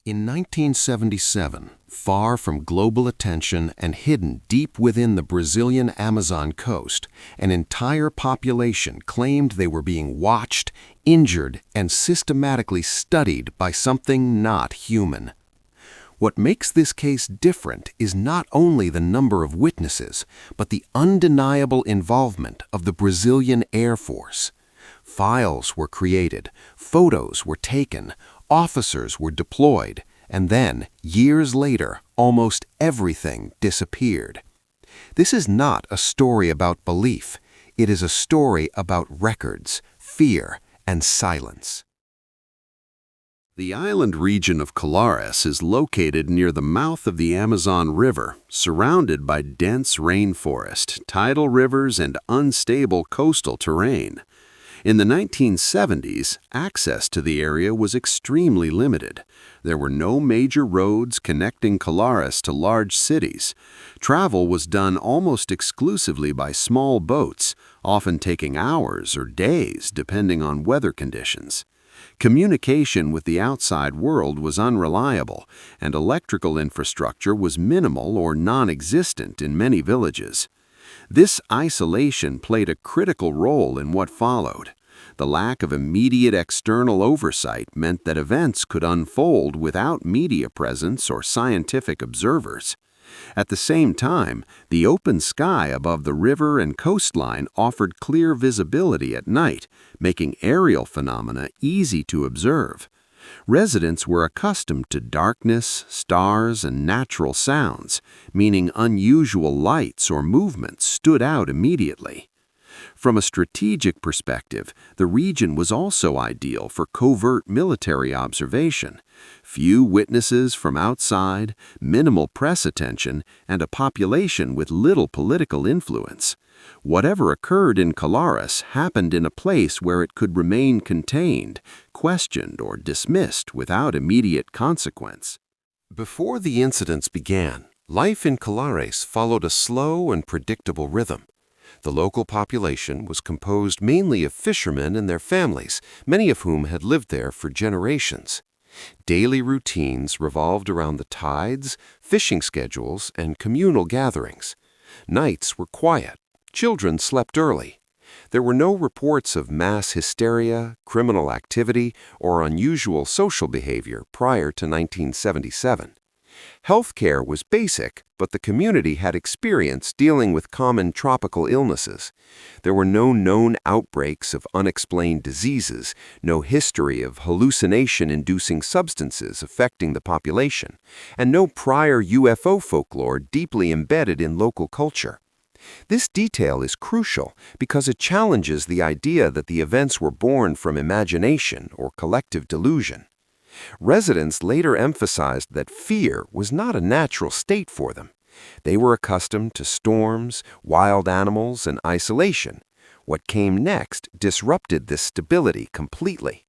In 1977, far from global attention and hidden deep within the Brazilian Amazon coast, an entire population claimed they were being watched, injured, and systematically studied by something not human. What makes this case different is not only the number of witnesses, but the undeniable involvement of the Brazilian Air Force. Files were created, photos were taken, officers were deployed, and then, years later, almost everything disappeared. This is not a story about belief. It is a story about records, fear, and silence. The island region of Colares is located near the mouth of the Amazon River, surrounded by dense rainforest, tidal rivers, and unstable coastal terrain. In the 1970s, access to the area was extremely limited. There were no major roads connecting Colares to large cities. Travel was done almost exclusively by small boats, often taking hours or days depending on weather conditions. Communication with the outside world was unreliable, and electrical infrastructure was minimal or non-existent in many villages. This isolation played a critical role in what followed. The lack of immediate external oversight meant that events could unfold without media presence or scientific observers. At the same time, the open sky above the river and coastline offered clear visibility at night, making aerial phenomena easy to observe. Residents were accustomed to darkness, stars, and natural sounds, meaning unusual lights or movements stood out immediately. From a strategic perspective, the region was also ideal for covert military observation. Few witnesses from outside, minimal press attention, and a population with little political influence. Whatever occurred in Colares happened in a place where it could remain contained, questioned, or dismissed without immediate consequence. Before the incidents began, life in Colares followed a slow and predictable rhythm. The local population was composed mainly of fishermen and their families, many of whom had lived there for generations. Daily routines revolved around the tides, fishing schedules, and communal gatherings. Nights were quiet. Children slept early. There were no reports of mass hysteria, criminal activity, or unusual social behavior prior to 1977. Healthcare was basic, but the community had experience dealing with common tropical illnesses. There were no known outbreaks of unexplained diseases, no history of hallucination-inducing substances affecting the population, and no prior UFO folklore deeply embedded in local culture. This detail is crucial because it challenges the idea that the events were born from imagination or collective delusion. Residents later emphasized that fear was not a natural state for them. They were accustomed to storms, wild animals, and isolation. What came next disrupted this stability completely.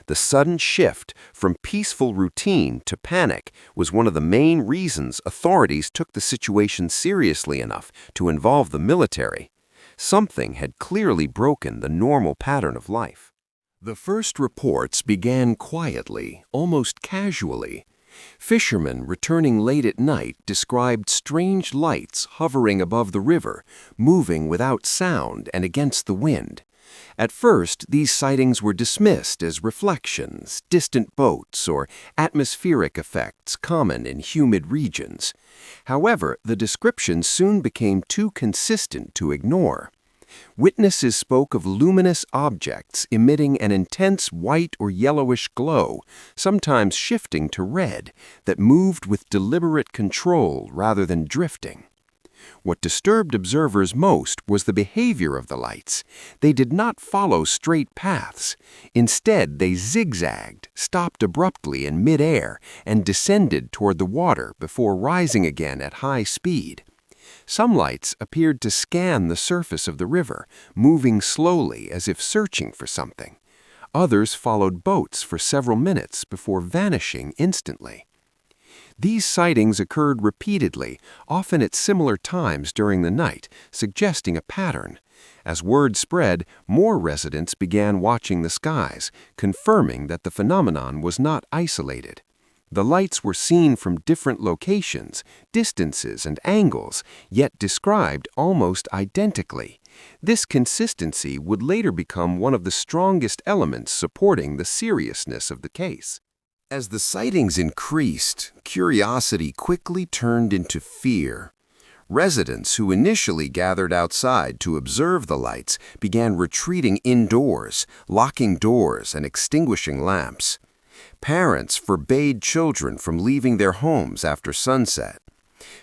The sudden shift from peaceful routine to panic was one of the main reasons authorities took the situation seriously enough to involve the military. Something had clearly broken the normal pattern of life. The first reports began quietly, almost casually. Fishermen returning late at night described strange lights hovering above the river, moving without sound and against the wind. At first, these sightings were dismissed as reflections, distant boats, or atmospheric effects common in humid regions. However, the descriptions soon became too consistent to ignore. Witnesses spoke of luminous objects emitting an intense white or yellowish glow, sometimes shifting to red, that moved with deliberate control rather than drifting. What disturbed observers most was the behavior of the lights. They did not follow straight paths. Instead, they zigzagged, stopped abruptly in midair, and descended toward the water before rising again at high speed. Some lights appeared to scan the surface of the river, moving slowly as if searching for something. Others followed boats for several minutes before vanishing instantly. These sightings occurred repeatedly, often at similar times during the night, suggesting a pattern. As word spread, more residents began watching the skies, confirming that the phenomenon was not isolated. The lights were seen from different locations, distances, and angles, yet described almost identically. This consistency would later become one of the strongest elements supporting the seriousness of the case. As the sightings increased, curiosity quickly turned into fear. Residents who initially gathered outside to observe the lights began retreating indoors, locking doors and extinguishing lamps. Parents forbade children from leaving their homes after sunset.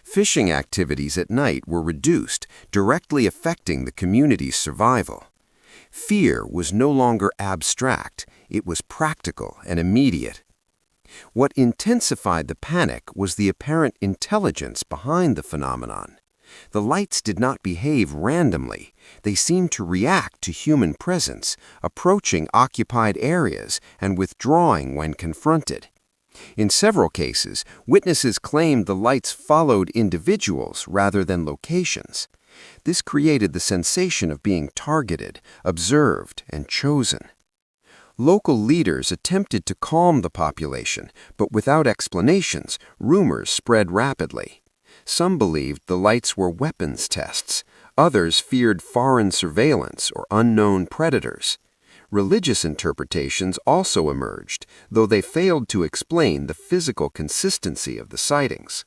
Fishing activities at night were reduced, directly affecting the community's survival. Fear was no longer abstract, it was practical and immediate. What intensified the panic was the apparent intelligence behind the phenomenon. The lights did not behave randomly. They seemed to react to human presence, approaching occupied areas and withdrawing when confronted. In several cases, witnesses claimed the lights followed individuals rather than locations. This created the sensation of being targeted, observed, and chosen. Local leaders attempted to calm the population, but without explanations, rumors spread rapidly. Some believed the lights were weapons tests. Others feared foreign surveillance or unknown predators. Religious interpretations also emerged, though they failed to explain the physical consistency of the sightings.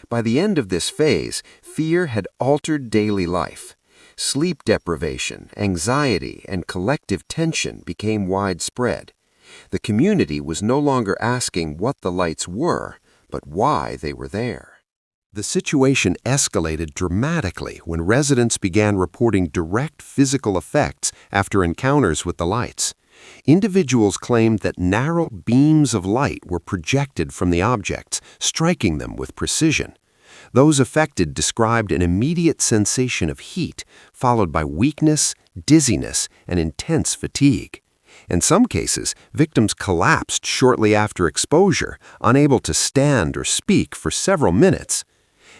By the end of this phase, fear had altered daily life. Sleep deprivation, anxiety, and collective tension became widespread. The community was no longer asking what the lights were, but why they were there. The situation escalated dramatically when residents began reporting direct physical effects after encounters with the lights. Individuals claimed that narrow beams of light were projected from the objects, striking them with precision. Those affected described an immediate sensation of heat, followed by weakness, dizziness, and intense fatigue. In some cases, victims collapsed shortly after exposure, unable to stand or speak for several minutes.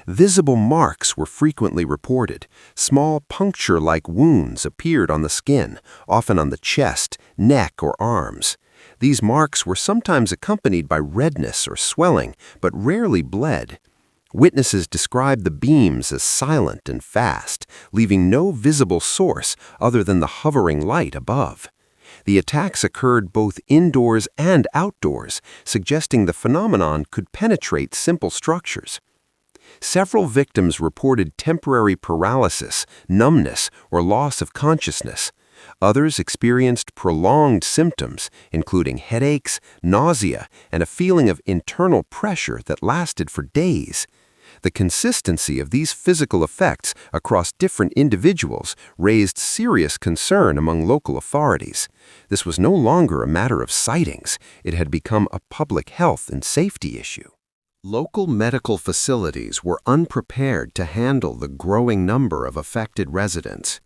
Visible marks were frequently reported. Small puncture-like wounds appeared on the skin, often on the chest, neck, or arms. These marks were sometimes accompanied by redness or swelling, but rarely bled. Witnesses described the beams as silent and fast, leaving no visible source other than the hovering light above. The attacks occurred both indoors and outdoors, suggesting the phenomenon could penetrate simple structures. Several victims reported temporary paralysis, numbness, or loss of consciousness. Others experienced prolonged symptoms, including headaches, nausea, and a feeling of internal pressure that lasted for days. The consistency of these physical effects across different individuals raised serious concern among local authorities. This was no longer a matter of sightings. It had become a public health and safety issue. Local medical facilities were unprepared to handle the growing number of affected residents.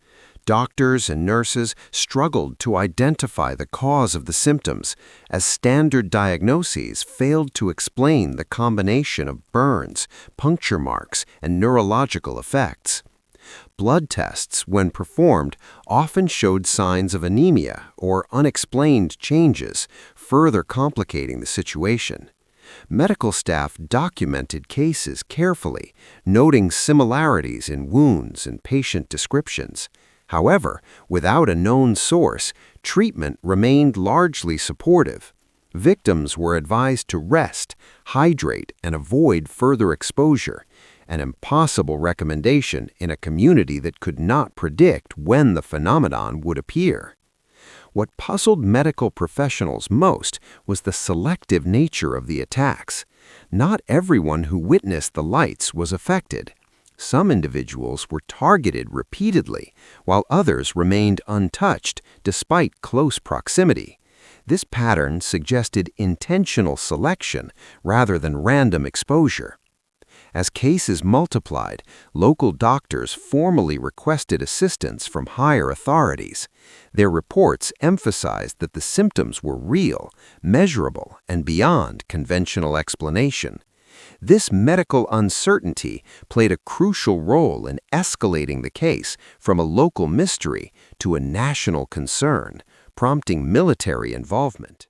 Doctors and nurses struggled to identify the cause of the symptoms, as standard diagnoses failed to explain the combination of burns, puncture marks, and neurological effects. Blood tests, when performed, often showed signs of anemia or unexplained changes, further complicating the situation. Medical staff documented cases carefully, noting similarities in wounds and patient descriptions. However, without a known source, treatment remained largely supportive. Victims were advised to rest, hydrate, and avoid further exposure, an impossible recommendation in a community that could not predict when the phenomenon would appear. What puzzled medical professionals most was the selective nature of the attacks. Not everyone who witnessed the lights was affected. Some individuals were targeted repeatedly, while others remained untouched despite close proximity. This pattern suggested intentional selection rather than random exposure. As cases multiplied, local doctors formally requested assistance from higher authorities. Their reports emphasized that the symptoms were real, measurable, and beyond conventional explanation. This medical uncertainty played a crucial role in escalating the case from a local mystery to a national concern, prompting military involvement.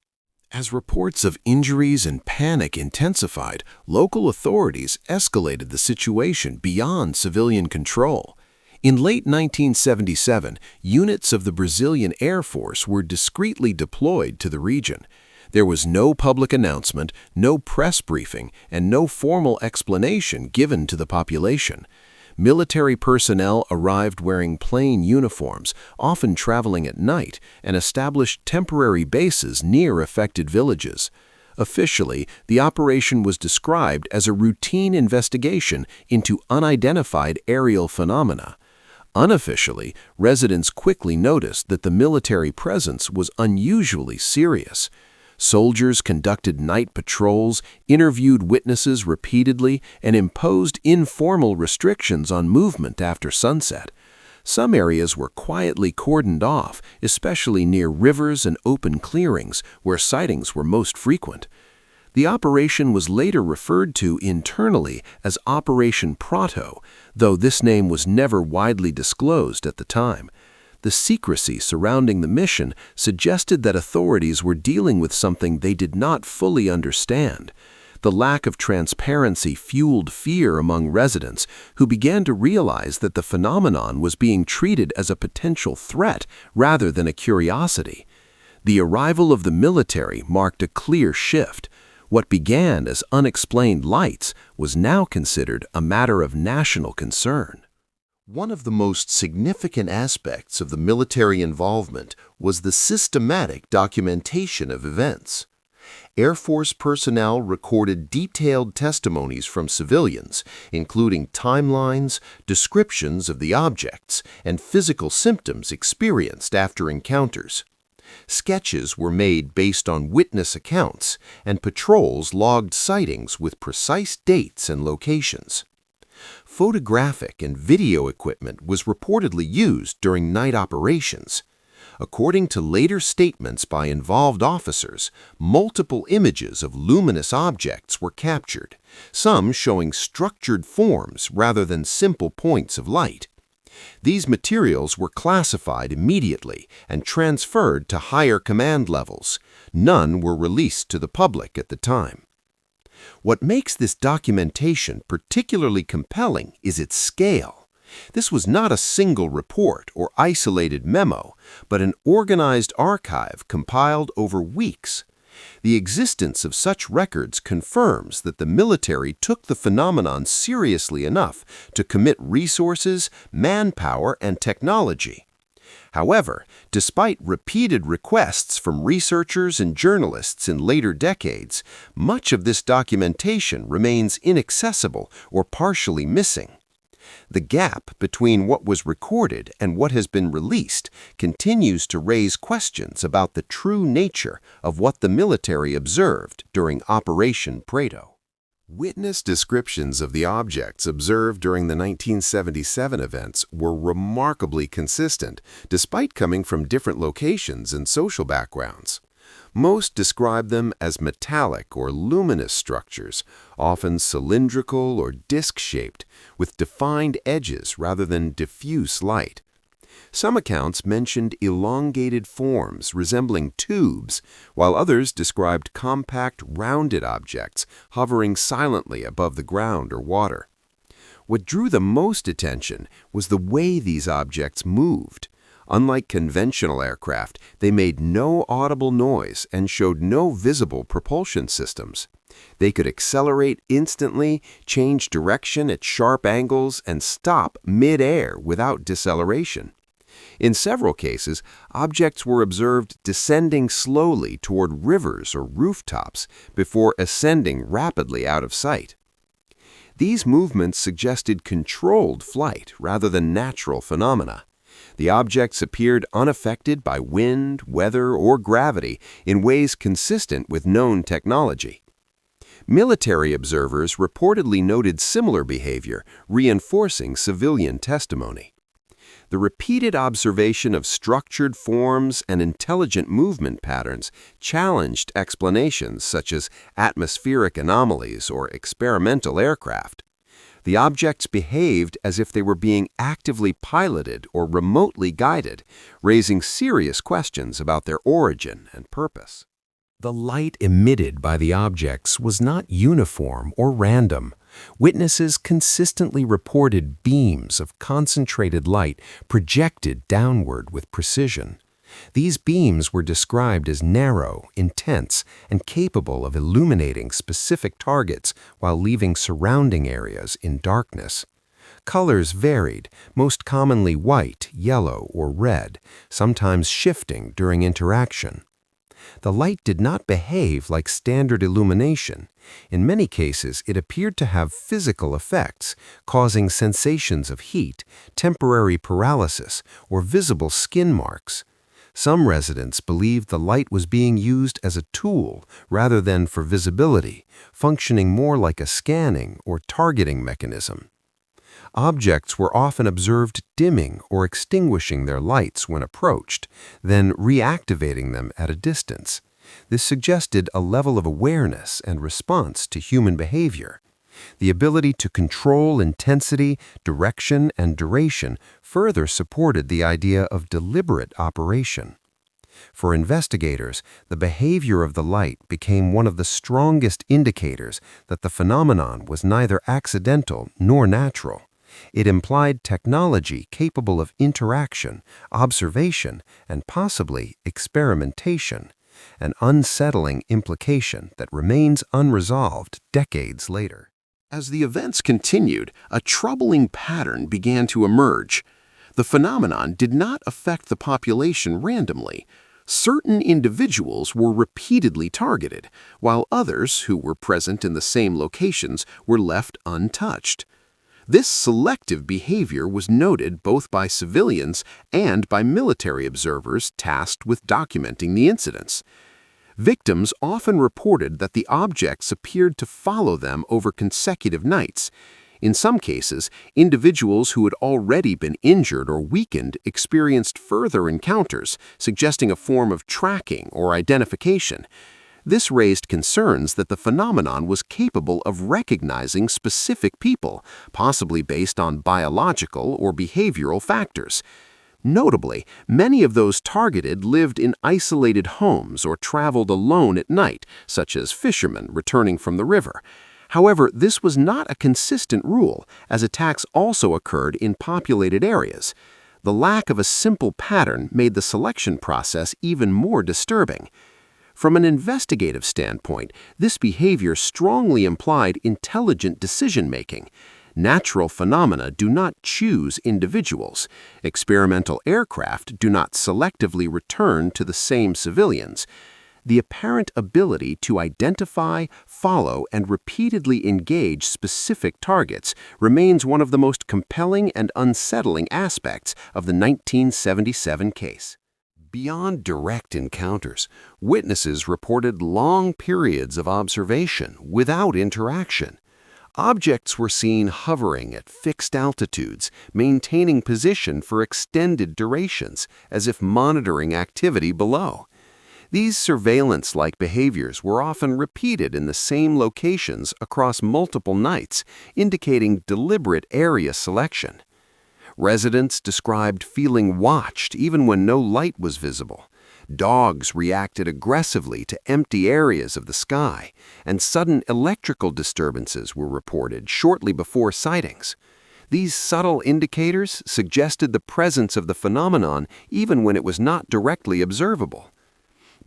As reports of injuries and panic intensified, local authorities escalated the situation beyond civilian control. In late 1977, units of the Brazilian Air Force were discreetly deployed to the region. There was no public announcement, no press briefing, and no formal explanation given to the population. Military personnel arrived wearing plain uniforms, often traveling at night, and established temporary bases near affected villages. Officially, the operation was described as a routine investigation into unidentified aerial phenomena. Unofficially, residents quickly noticed that the military presence was unusually serious. Soldiers conducted night patrols, interviewed witnesses repeatedly, and imposed informal restrictions on movement after sunset. Some areas were quietly cordoned off, especially near rivers and open clearings where sightings were most frequent. The operation was later referred to internally as Operation Prato, though this name was never widely disclosed at the time. The secrecy surrounding the mission suggested that authorities were dealing with something they did not fully understand. The lack of transparency fueled fear among residents, who began to realize that the phenomenon was being treated as a potential threat rather than a curiosity. The arrival of the military marked a clear shift. What began as unexplained lights was now considered a matter of national concern. One of the most significant aspects of the military involvement was the systematic documentation of events. Air Force personnel recorded detailed testimonies from civilians, including timelines, descriptions of the objects, and physical symptoms experienced after encounters. Sketches were made based on witness accounts, and patrols logged sightings with precise dates and locations. Photographic and video equipment was reportedly used during night operations. According to later statements by involved officers, multiple images of luminous objects were captured, some showing structured forms rather than simple points of light. These materials were classified immediately and transferred to higher command levels. None were released to the public at the time. What makes this documentation particularly compelling is its scale. This was not a single report or isolated memo, but an organized archive compiled over weeks. The existence of such records confirms that the military took the phenomenon seriously enough to commit resources, manpower, and technology. However, despite repeated requests from researchers and journalists in later decades, much of this documentation remains inaccessible or partially missing. The gap between what was recorded and what has been released continues to raise questions about the true nature of what the military observed during Operation Prato. Witness descriptions of the objects observed during the 1977 events were remarkably consistent, despite coming from different locations and social backgrounds. Most describe them as metallic or luminous structures, often cylindrical or disc-shaped, with defined edges rather than diffuse light. Some accounts mentioned elongated forms resembling tubes, while others described compact, rounded objects hovering silently above the ground or water. What drew the most attention was the way these objects moved. Unlike conventional aircraft, they made no audible noise and showed no visible propulsion systems. They could accelerate instantly, change direction at sharp angles, and stop mid-air without deceleration. In several cases, objects were observed descending slowly toward rivers or rooftops before ascending rapidly out of sight. These movements suggested controlled flight rather than natural phenomena. The objects appeared unaffected by wind, weather, or gravity in ways consistent with known technology. Military observers reportedly noted similar behavior, reinforcing civilian testimony. The repeated observation of structured forms and intelligent movement patterns challenged explanations such as atmospheric anomalies or experimental aircraft. The objects behaved as if they were being actively piloted or remotely guided, raising serious questions about their origin and purpose. The light emitted by the objects was not uniform or random. Witnesses consistently reported beams of concentrated light projected downward with precision. These beams were described as narrow, intense, and capable of illuminating specific targets while leaving surrounding areas in darkness. Colors varied, most commonly white, yellow, or red, sometimes shifting during interaction. The light did not behave like standard illumination. In many cases, it appeared to have physical effects, causing sensations of heat, temporary paralysis, or visible skin marks. Some residents believed the light was being used as a tool rather than for visibility, functioning more like a scanning or targeting mechanism. Objects were often observed dimming or extinguishing their lights when approached, then reactivating them at a distance. This suggested a level of awareness and response to human behavior. The ability to control intensity, direction, and duration further supported the idea of deliberate operation. For investigators, the behavior of the light became one of the strongest indicators that the phenomenon was neither accidental nor natural. It implied technology capable of interaction, observation, and possibly experimentation, an unsettling implication that remains unresolved decades later. As the events continued, a troubling pattern began to emerge. The phenomenon did not affect the population randomly. Certain individuals were repeatedly targeted, while others who were present in the same locations were left untouched. This selective behavior was noted both by civilians and by military observers tasked with documenting the incidents. Victims often reported that the objects appeared to follow them over consecutive nights. In some cases, individuals who had already been injured or weakened experienced further encounters, suggesting a form of tracking or identification. This raised concerns that the phenomenon was capable of recognizing specific people, possibly based on biological or behavioral factors. Notably, many of those targeted lived in isolated homes or traveled alone at night, such as fishermen returning from the river. However, this was not a consistent rule, as attacks also occurred in populated areas. The lack of a simple pattern made the selection process even more disturbing. From an investigative standpoint, this behavior strongly implied intelligent decision-making. Natural phenomena do not choose individuals. Experimental aircraft do not selectively return to the same civilians. The apparent ability to identify, follow, and repeatedly engage specific targets remains one of the most compelling and unsettling aspects of the 1977 case. Beyond direct encounters, witnesses reported long periods of observation without interaction. Objects were seen hovering at fixed altitudes, maintaining position for extended durations, as if monitoring activity below. These surveillance-like behaviors were often repeated in the same locations across multiple nights, indicating deliberate area selection. Residents described feeling watched even when no light was visible. Dogs reacted aggressively to empty areas of the sky, and sudden electrical disturbances were reported shortly before sightings. These subtle indicators suggested the presence of the phenomenon even when it was not directly observable.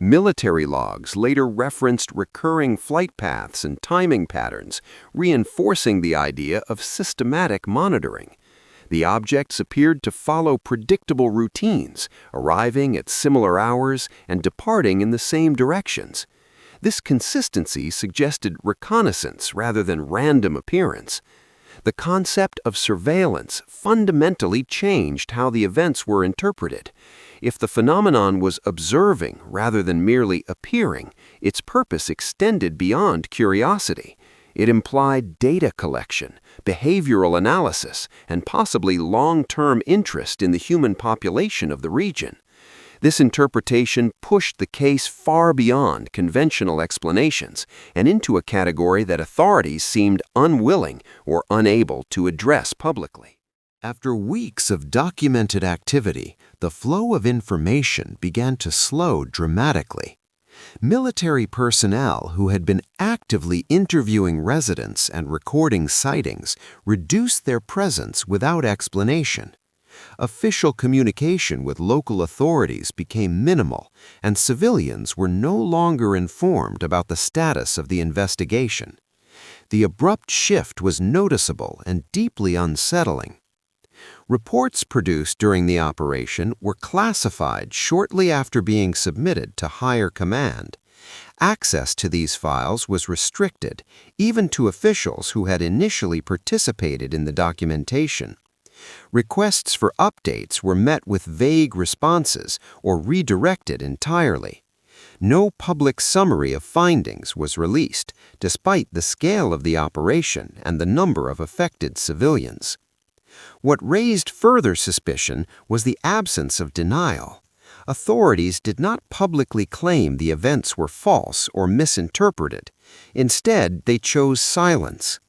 Military logs later referenced recurring flight paths and timing patterns, reinforcing the idea of systematic monitoring. The objects appeared to follow predictable routines, arriving at similar hours and departing in the same directions. This consistency suggested reconnaissance rather than random appearance. The concept of surveillance fundamentally changed how the events were interpreted. If the phenomenon was observing rather than merely appearing, its purpose extended beyond curiosity. It implied data collection, behavioral analysis, and possibly long-term interest in the human population of the region. This interpretation pushed the case far beyond conventional explanations and into a category that authorities seemed unwilling or unable to address publicly. After weeks of documented activity, the flow of information began to slow dramatically. Military personnel who had been actively interviewing residents and recording sightings reduced their presence without explanation. Official communication with local authorities became minimal, and civilians were no longer informed about the status of the investigation. The abrupt shift was noticeable and deeply unsettling. Reports produced during the operation were classified shortly after being submitted to higher command. Access to these files was restricted, even to officials who had initially participated in the documentation. Requests for updates were met with vague responses or redirected entirely. No public summary of findings was released, despite the scale of the operation and the number of affected civilians. What raised further suspicion was the absence of denial. Authorities did not publicly claim the events were false or misinterpreted. Instead, they chose silence.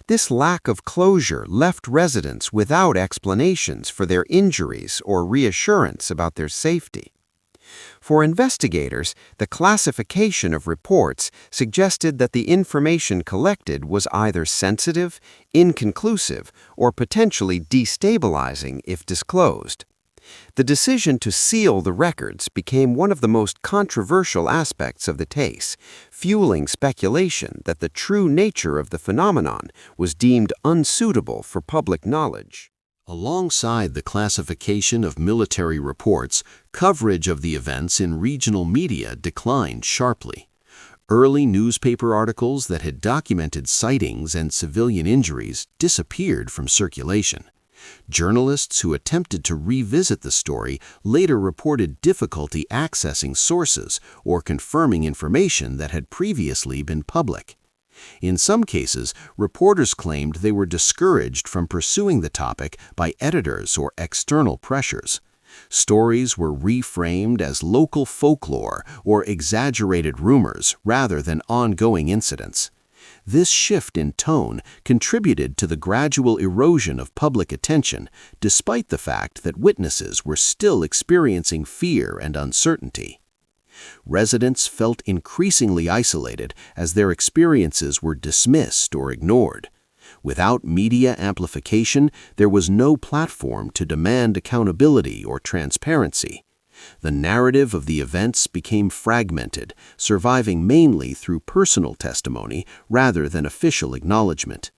This lack of closure left residents without explanations for their injuries or reassurance about their safety. For investigators, the classification of reports suggested that the information collected was either sensitive, inconclusive, or potentially destabilizing if disclosed. The decision to seal the records became one of the most controversial aspects of the case, fueling speculation that the true nature of the phenomenon was deemed unsuitable for public knowledge. Alongside the classification of military reports, coverage of the events in regional media declined sharply. Early newspaper articles that had documented sightings and civilian injuries disappeared from circulation. Journalists who attempted to revisit the story later reported difficulty accessing sources or confirming information that had previously been public. In some cases, reporters claimed they were discouraged from pursuing the topic by editors or external pressures. Stories were reframed as local folklore or exaggerated rumors rather than ongoing incidents. This shift in tone contributed to the gradual erosion of public attention, despite the fact that witnesses were still experiencing fear and uncertainty. Residents felt increasingly isolated as their experiences were dismissed or ignored. Without media amplification, there was no platform to demand accountability or transparency. The narrative of the events became fragmented, surviving mainly through personal testimony rather than official acknowledgement.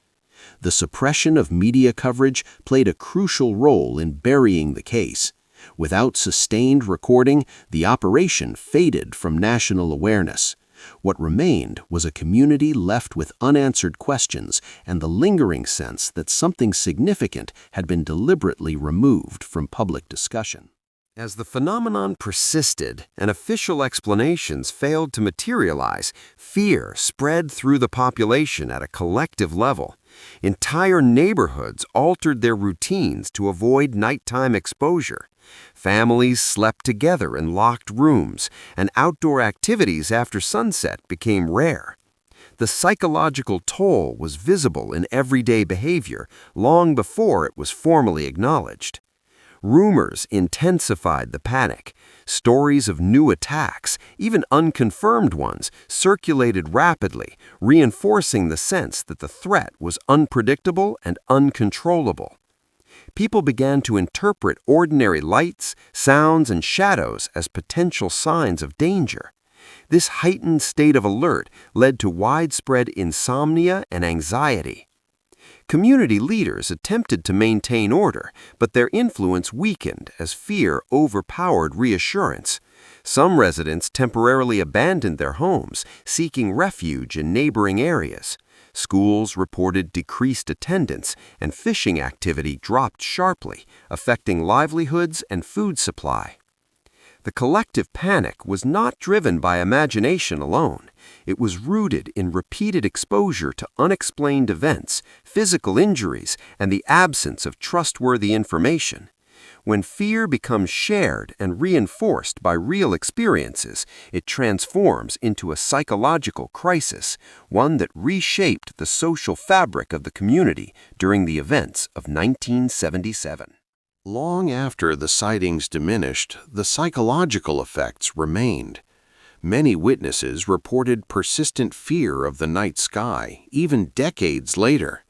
The suppression of media coverage played a crucial role in burying the case. Without sustained recording, the operation faded from national awareness. What remained was a community left with unanswered questions and the lingering sense that something significant had been deliberately removed from public discussion. As the phenomenon persisted and official explanations failed to materialize, fear spread through the population at a collective level. Entire neighborhoods altered their routines to avoid nighttime exposure. Families slept together in locked rooms, and outdoor activities after sunset became rare. The psychological toll was visible in everyday behavior long before it was formally acknowledged. Rumors intensified the panic. Stories of new attacks, even unconfirmed ones, circulated rapidly, reinforcing the sense that the threat was unpredictable and uncontrollable. People began to interpret ordinary lights, sounds, and shadows as potential signs of danger. This heightened state of alert led to widespread insomnia and anxiety. Community leaders attempted to maintain order, but their influence weakened as fear overpowered reassurance. Some residents temporarily abandoned their homes, seeking refuge in neighboring areas. Schools reported decreased attendance, and fishing activity dropped sharply, affecting livelihoods and food supply. The collective panic was not driven by imagination alone. It was rooted in repeated exposure to unexplained events, physical injuries, and the absence of trustworthy information. When fear becomes shared and reinforced by real experiences, it transforms into a psychological crisis, one that reshaped the social fabric of the community during the events of 1977. Long after the sightings diminished, the psychological effects remained. Many witnesses reported persistent fear of the night sky, even decades later.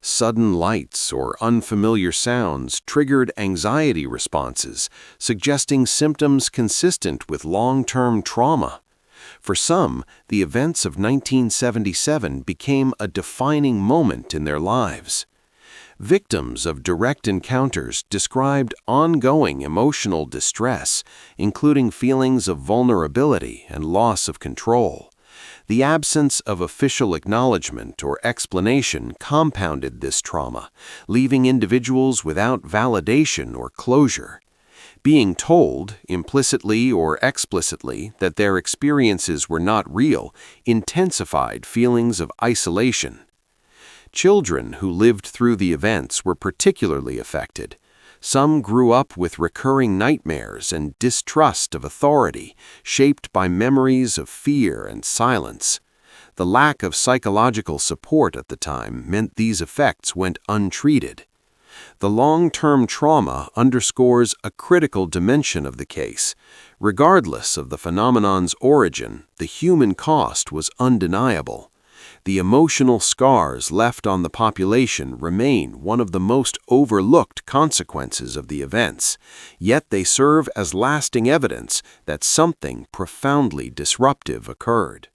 Sudden lights or unfamiliar sounds triggered anxiety responses, suggesting symptoms consistent with long-term trauma. For some, the events of 1977 became a defining moment in their lives. Victims of direct encounters described ongoing emotional distress, including feelings of vulnerability and loss of control. The absence of official acknowledgement or explanation compounded this trauma, leaving individuals without validation or closure. Being told, implicitly or explicitly, that their experiences were not real intensified feelings of isolation. Children who lived through the events were particularly affected. Some grew up with recurring nightmares and distrust of authority, shaped by memories of fear and silence. The lack of psychological support at the time meant these effects went untreated. The long-term trauma underscores a critical dimension of the case. Regardless of the phenomenon's origin, the human cost was undeniable. The emotional scars left on the population remain one of the most overlooked consequences of the events, yet they serve as lasting evidence that something profoundly disruptive occurred.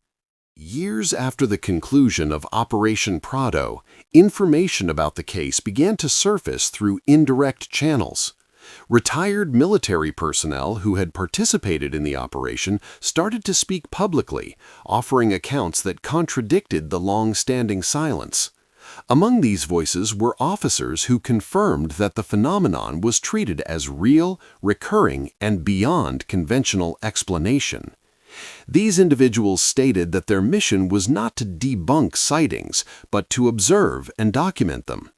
Years after the conclusion of Operation Prato, information about the case began to surface through indirect channels. Retired military personnel who had participated in the operation started to speak publicly, offering accounts that contradicted the long-standing silence. Among these voices were officers who confirmed that the phenomenon was treated as real, recurring, and beyond conventional explanation. These individuals stated that their mission was not to debunk sightings, but to observe and document them.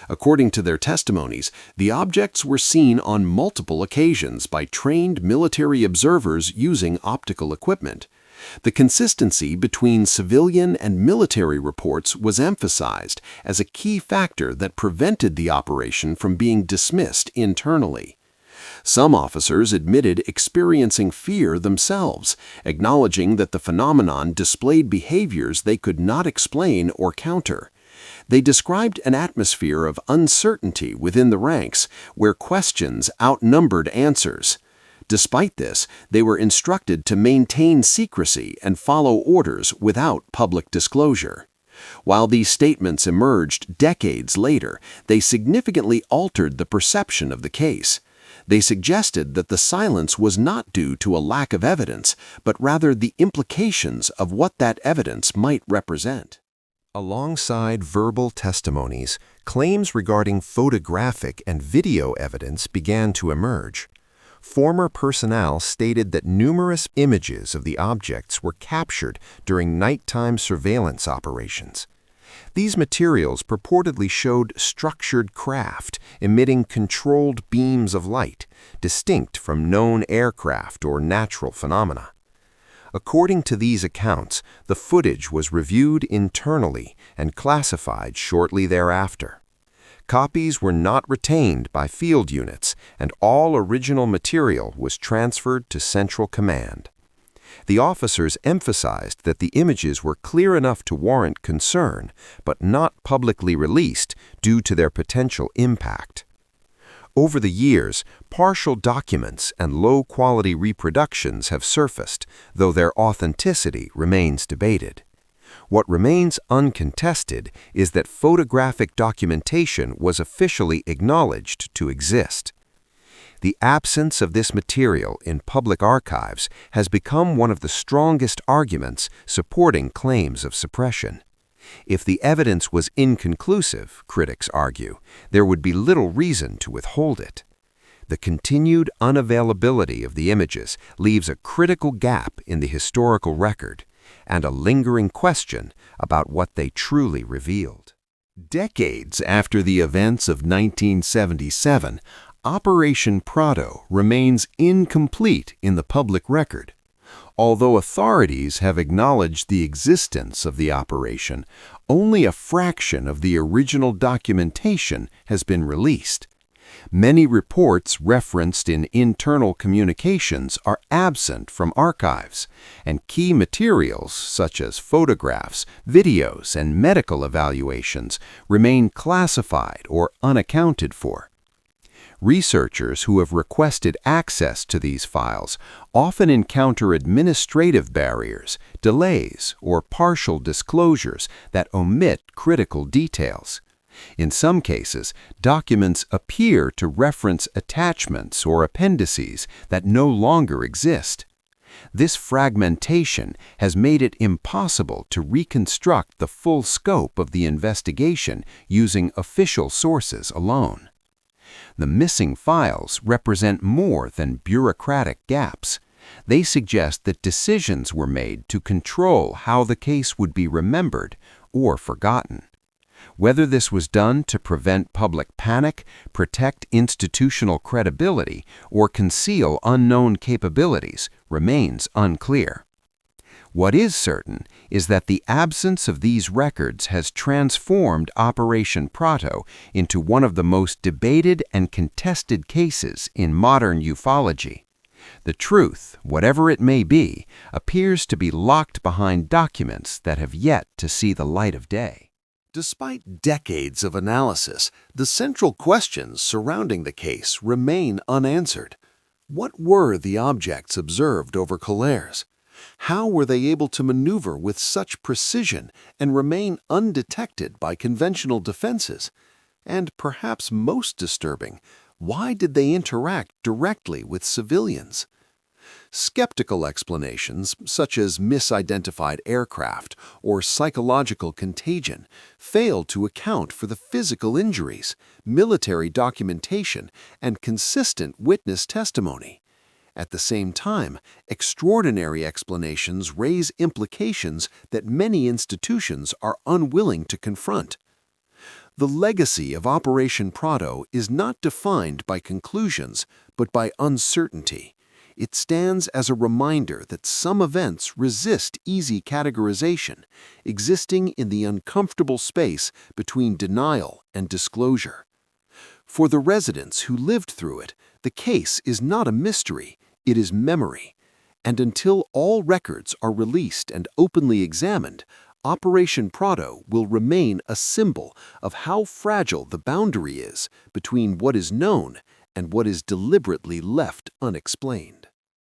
According to their testimonies, the objects were seen on multiple occasions by trained military observers using optical equipment. The consistency between civilian and military reports was emphasized as a key factor that prevented the operation from being dismissed internally. Some officers admitted experiencing fear themselves, acknowledging that the phenomenon displayed behaviors they could not explain or counter. They described an atmosphere of uncertainty within the ranks, where questions outnumbered answers. Despite this, they were instructed to maintain secrecy and follow orders without public disclosure. While these statements emerged decades later, they significantly altered the perception of the case. They suggested that the silence was not due to a lack of evidence, but rather the implications of what that evidence might represent. Alongside verbal testimonies, claims regarding photographic and video evidence began to emerge. Former personnel stated that numerous images of the objects were captured during nighttime surveillance operations. These materials purportedly showed structured craft emitting controlled beams of light, distinct from known aircraft or natural phenomena. According to these accounts, the footage was reviewed internally and classified shortly thereafter. Copies were not retained by field units, and all original material was transferred to Central Command. The officers emphasized that the images were clear enough to warrant concern, but not publicly released due to their potential impact. Over the years, partial documents and low-quality reproductions have surfaced, though their authenticity remains debated. What remains uncontested is that photographic documentation was officially acknowledged to exist. The absence of this material in public archives has become one of the strongest arguments supporting claims of suppression. If the evidence was inconclusive, critics argue, there would be little reason to withhold it. The continued unavailability of the images leaves a critical gap in the historical record and a lingering question about what they truly revealed. Decades after the events of 1977, Operation Prato remains incomplete in the public record. Although authorities have acknowledged the existence of the operation, only a fraction of the original documentation has been released. Many reports referenced in internal communications are absent from archives, and key materials such as photographs, videos, and medical evaluations remain classified or unaccounted for. Researchers who have requested access to these files often encounter administrative barriers, delays, or partial disclosures that omit critical details. In some cases, documents appear to reference attachments or appendices that no longer exist. This fragmentation has made it impossible to reconstruct the full scope of the investigation using official sources alone. The missing files represent more than bureaucratic gaps. They suggest that decisions were made to control how the case would be remembered or forgotten. Whether this was done to prevent public panic, protect institutional credibility, or conceal unknown capabilities remains unclear. What is certain is that the absence of these records has transformed Operation Prato into one of the most debated and contested cases in modern ufology. The truth, whatever it may be, appears to be locked behind documents that have yet to see the light of day. Despite decades of analysis, the central questions surrounding the case remain unanswered. What were the objects observed over Colares? How were they able to maneuver with such precision and remain undetected by conventional defenses? And perhaps most disturbing, why did they interact directly with civilians? Skeptical explanations, such as misidentified aircraft or psychological contagion, fail to account for the physical injuries, military documentation, and consistent witness testimony. At the same time, extraordinary explanations raise implications that many institutions are unwilling to confront. The legacy of Operation Prato is not defined by conclusions, but by uncertainty. It stands as a reminder that some events resist easy categorization, existing in the uncomfortable space between denial and disclosure. For the residents who lived through it, the case is not a mystery, it is memory. And until all records are released and openly examined, Operation Prato will remain a symbol of how fragile the boundary is between what is known and what is deliberately left unexplained.